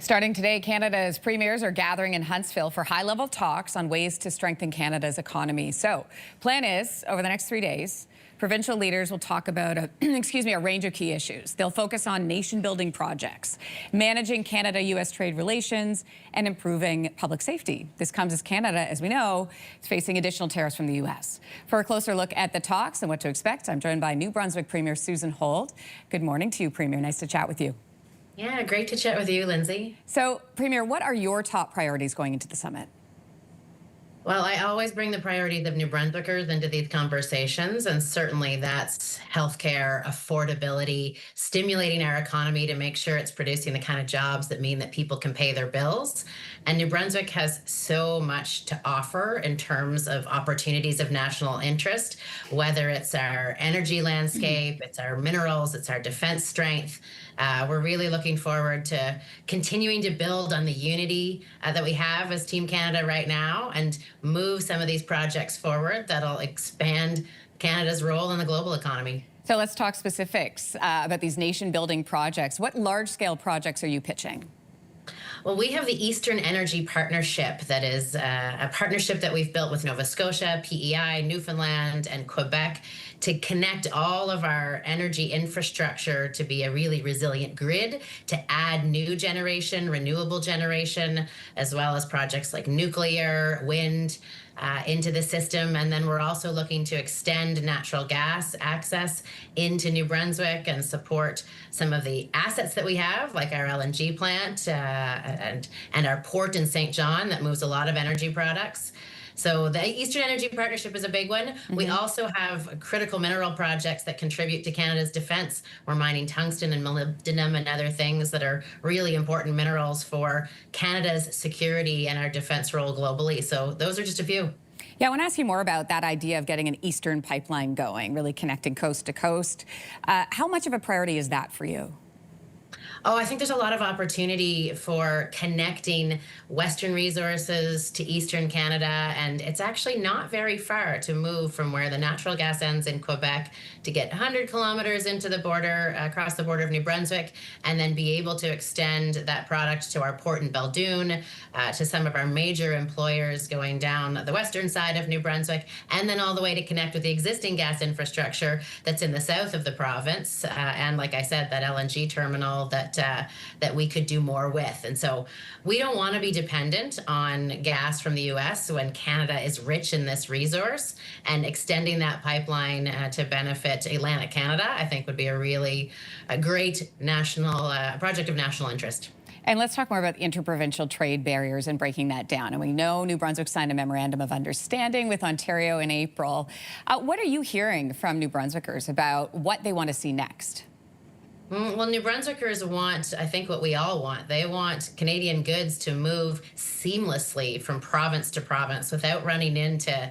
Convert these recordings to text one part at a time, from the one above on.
Starting today, Canada's premiers are gathering in Huntsville for high-level talks on ways to strengthen Canada's economy. So, plan is, over the next 3 days, provincial leaders will talk about a range of key issues. They'll focus on nation-building projects, managing Canada-U.S. trade relations, and improving public safety. This comes as Canada, as we know, is facing additional tariffs from the U.S. For a closer look at the talks and what to expect, I'm joined by New Brunswick Premier Susan Holt. Good morning to you, Premier. Nice to chat with you. Yeah, great to chat with you, Lindsay. So, Premier, what are your top priorities going into the summit? Well, I always bring the priorities of New Brunswickers into these conversations, and certainly that's healthcare, affordability, stimulating our economy to make sure it's producing the kind of jobs that mean that people can pay their bills. And New Brunswick has so much to offer in terms of opportunities of national interest, whether it's our energy landscape, it's our minerals, it's our defense strength. We're really looking forward to continuing to build on the unity that we have as Team Canada right now and move some of these projects forward that'll expand Canada's role in the global economy. So let's talk specifics about these nation-building projects. What large-scale projects are you pitching? Well, we have the Eastern Energy Partnership that is a partnership that we've built with Nova Scotia, PEI, Newfoundland, and Quebec to connect all of our energy infrastructure to be a really resilient grid, to add new generation, renewable generation, as well as projects like nuclear, wind, into the system. And then we're also looking to extend natural gas access into New Brunswick and support some of the assets that we have, like our LNG plant and our port in St. John that moves a lot of energy products. So the Eastern Energy Partnership is a big one. We also have critical mineral projects that contribute to Canada's defense. We're mining tungsten and molybdenum and other things that are really important minerals for Canada's security and our defense role globally. So those are just a few. Yeah, I want to ask you more about that idea of getting an Eastern pipeline going, really connecting coast to coast. How much of a priority is that for you? Oh, I think there's a lot of opportunity for connecting Western resources to Eastern Canada, and it's actually not very far to move from where the natural gas ends in Quebec to get 100 kilometers into the border, across the border of New Brunswick, and then be able to extend that product to our port in Beldoon, to some of our major employers going down the western side of New Brunswick, and then all the way to connect with the existing gas infrastructure that's in the south of the province, and like I said, that LNG terminal that we could do more with. And so we don't want to be dependent on gas from the U.S. when Canada is rich in this resource, and extending that pipeline to benefit Atlantic Canada, I think would be a great national project of national interest. And let's talk more about interprovincial trade barriers and breaking that down. And we know New Brunswick signed a memorandum of understanding with Ontario in April. What are you hearing from New Brunswickers about what they want to see next? Well, New Brunswickers want, I think, what we all want. They want Canadian goods to move seamlessly from province to province without running into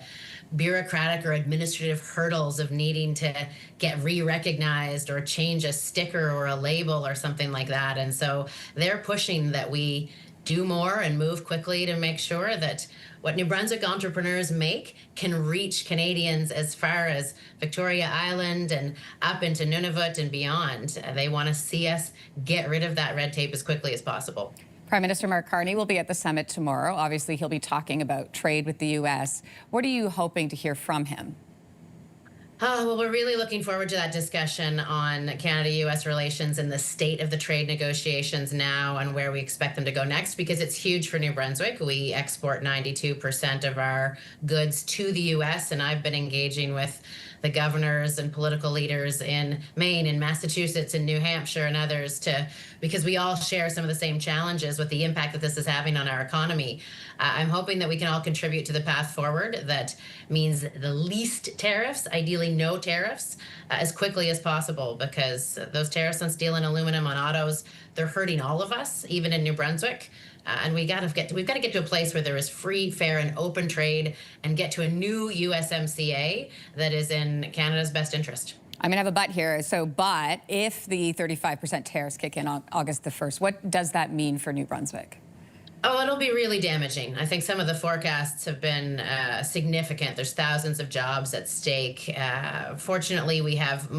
bureaucratic or administrative hurdles of needing to get re-recognized or change a sticker or a label or something like that. And so they're pushing that we do more and move quickly to make sure that what New Brunswick entrepreneurs make can reach Canadians as far as Victoria Island and up into Nunavut and beyond. They want to see us get rid of that red tape as quickly as possible. Prime Minister Mark Carney will be at the summit tomorrow. Obviously, he'll be talking about trade with the U.S. What are you hoping to hear from him? Well, we're really looking forward to that discussion on Canada-U.S. relations and the state of the trade negotiations now and where we expect them to go next, because it's huge for New Brunswick. We export 92% of our goods to the U.S., and I've been engaging with the governors and political leaders in Maine and Massachusetts and New Hampshire and others because we all share some of the same challenges with the impact that this is having on our economy. I'm hoping that we can all contribute to the path forward that means the least tariffs, ideally no tariffs, as quickly as possible, because those tariffs on steel and aluminum, on autos, they're hurting all of us, even in New Brunswick. And we've got to get to a place where there is free, fair, and open trade, and get to a new USMCA that is in Canada's best interest. I'm going to have a but here. But if the 35% tariffs kick in on August the 1st, what does that mean for New Brunswick? Oh, it'll be really damaging. I think some of the forecasts have been significant. There's thousands of jobs at stake. Fortunately, we have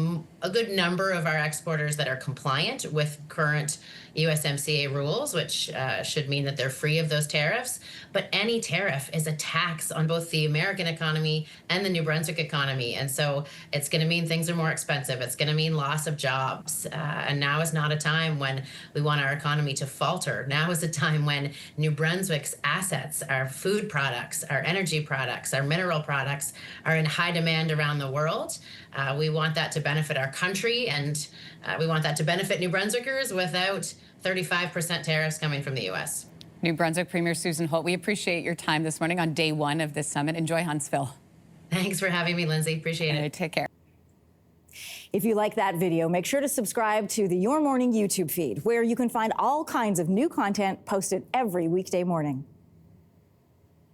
a good number of our exporters that are compliant with current USMCA rules, which should mean that they're free of those tariffs. But any tariff is a tax on both the American economy and the New Brunswick economy. And so it's going to mean things are more expensive. It's going to mean loss of jobs. And now is not a time when we want our economy to falter. Now is a time when New Brunswick's assets, our food products, our energy products, our mineral products are in high demand around the world. We want that to benefit our country, and we want that to benefit New Brunswickers without 35% tariffs coming from the U.S. New Brunswick Premier Susan Holt, we appreciate your time this morning on day one of this summit. Enjoy Huntsville. Thanks for having me, Lindsay. Appreciate it. Take care. If you like that video, make sure to subscribe to the Your Morning YouTube feed, where you can find all kinds of new content posted every weekday morning.